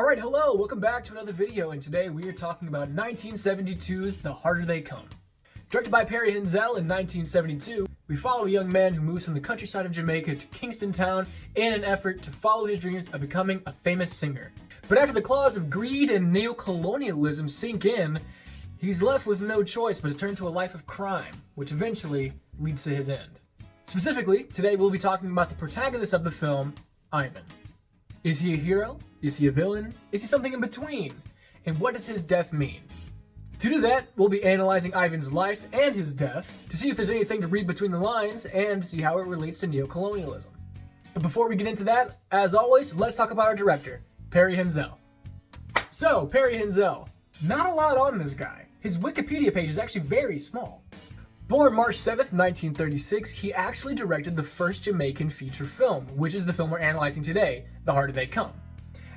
Alright, hello, welcome back to another video, and today we are talking about 1972's The Harder They Come. Directed by Perry Henzell in 1972, we follow a young man who moves from the countryside of Jamaica to Kingston Town in an effort to follow his dreams of becoming a famous singer. But after the claws of greed and neocolonialism sink in, he's left with no choice but to turn to a life of crime, which eventually leads to his end. Specifically, today we'll be talking about the protagonist of the film, Ivan. Is he a hero? Is he a villain? Is he something in between? And what does his death mean? To do that, we'll be analyzing Ivan's life and his death to see if there's anything to read between the lines and see how it relates to neocolonialism. But before we get into that, as always, let's talk about our director, Perry Henzell. So, Perry Henzell. Not a lot on this guy. His Wikipedia page is actually very small. Born March 7th, 1936, he actually directed the first Jamaican feature film, which is the film we're analyzing today, The Harder They Come.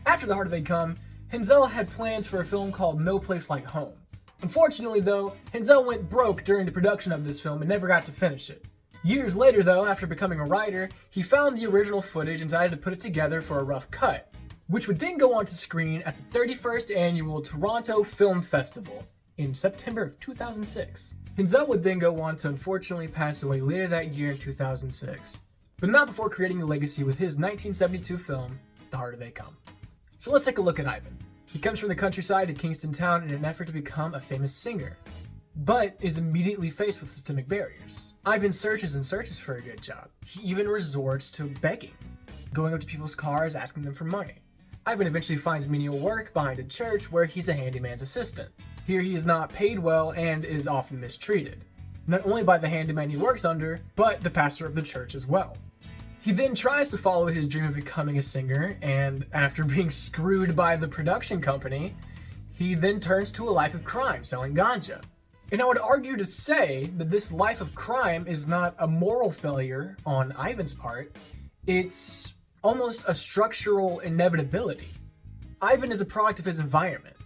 After The Harder They Come, Henzell had plans for a film called No Place Like Home. Unfortunately though, Henzell went broke during the production of this film and never got to finish it. Years later though, after becoming a writer, he found the original footage and decided to put it together for a rough cut, which would then go on to screen at the 31st Annual Toronto Film Festival in September of 2006. Henzell would then go on to unfortunately pass away later that year in 2006, but not before creating a legacy with his 1972 film, The Harder They Come. So let's take a look at Ivan. He comes from the countryside to Kingston Town in an effort to become a famous singer, but is immediately faced with systemic barriers. Ivan searches and searches for a good job. He even resorts to begging, going up to people's cars asking them for money. Ivan eventually finds menial work behind a church where he's a handyman's assistant. Here he is not paid well and is often mistreated, not only by the handyman he works under, but the pastor of the church as well. He then tries to follow his dream of becoming a singer, and after being screwed by the production company, he then turns to a life of crime, selling ganja. And I would argue to say that this life of crime is not a moral failure on Ivan's part, it's almost a structural inevitability. Ivan is a product of his environment.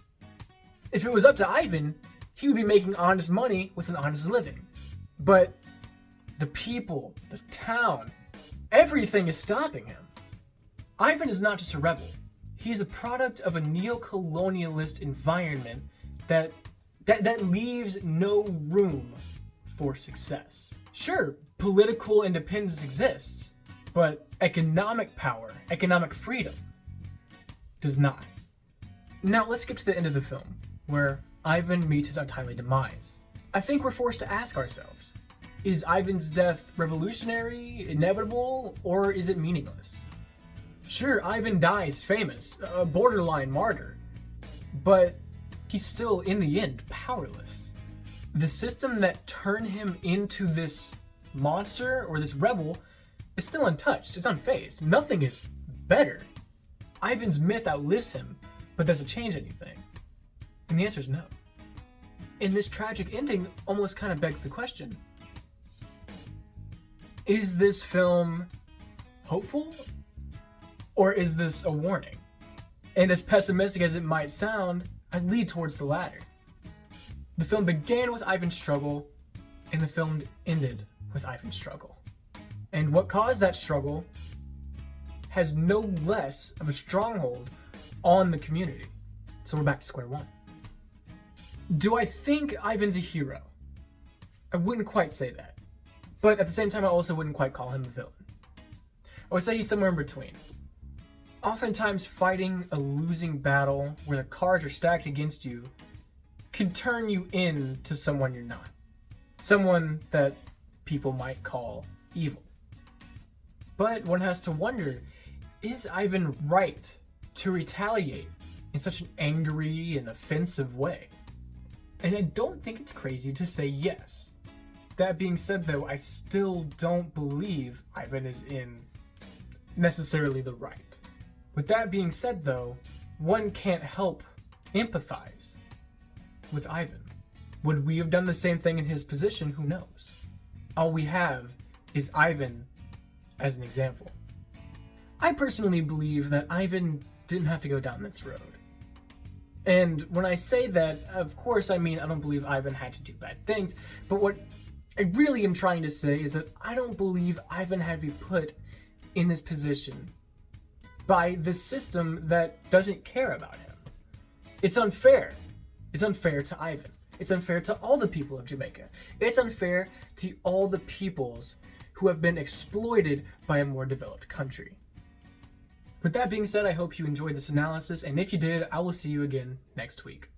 If it was up to Ivan, he would be making honest money with an honest living. But the people, the town, everything is stopping him. Ivan is not just a rebel. He's a product of a neo-colonialist environment that leaves no room for success. Sure, political independence exists, but economic power, economic freedom, does not. Now let's get to the end of the film, where Ivan meets his untimely demise. I think we're forced to ask ourselves, is Ivan's death revolutionary, inevitable, or is it meaningless? Sure, Ivan dies famous, a borderline martyr, but he's still, in the end, powerless. The system that turned him into this monster, or this rebel, is still untouched, it's unfazed. Nothing is better. Ivan's myth outlives him, but does it change anything? And the answer is no. And this tragic ending almost kind of begs the question, is this film hopeful? Or is this a warning? And as pessimistic as it might sound, I lead towards the latter. The film began with Ivan's struggle, and the film ended with Ivan's struggle. And what caused that struggle has no less of a stronghold on the community. So we're back to square one. Do I think Ivan's a hero? I wouldn't quite say that. But at the same time, I also wouldn't quite call him a villain. I would say he's somewhere in between. Oftentimes, fighting a losing battle where the cards are stacked against you can turn you into someone you're not. Someone that people might call evil. But one has to wonder, is Ivan right to retaliate in such an angry and offensive way? And I don't think it's crazy to say yes. That being said though, I still don't believe Ivan is in necessarily the right. With that being said though, one can't help empathize with Ivan. Would we have done the same thing in his position? Who knows? All we have is Ivan as an example. I personally believe that Ivan didn't have to go down this road. And when I say that, of course, I mean I don't believe Ivan had to do bad things, but what I really am trying to say is that I don't believe Ivan had to be put in this position by this system that doesn't care about him. It's unfair. It's unfair to Ivan. It's unfair to all the people of Jamaica. It's unfair to all the peoples who have been exploited by a more developed country. With that being said, I hope you enjoyed this analysis, and if you did, I will see you again next week.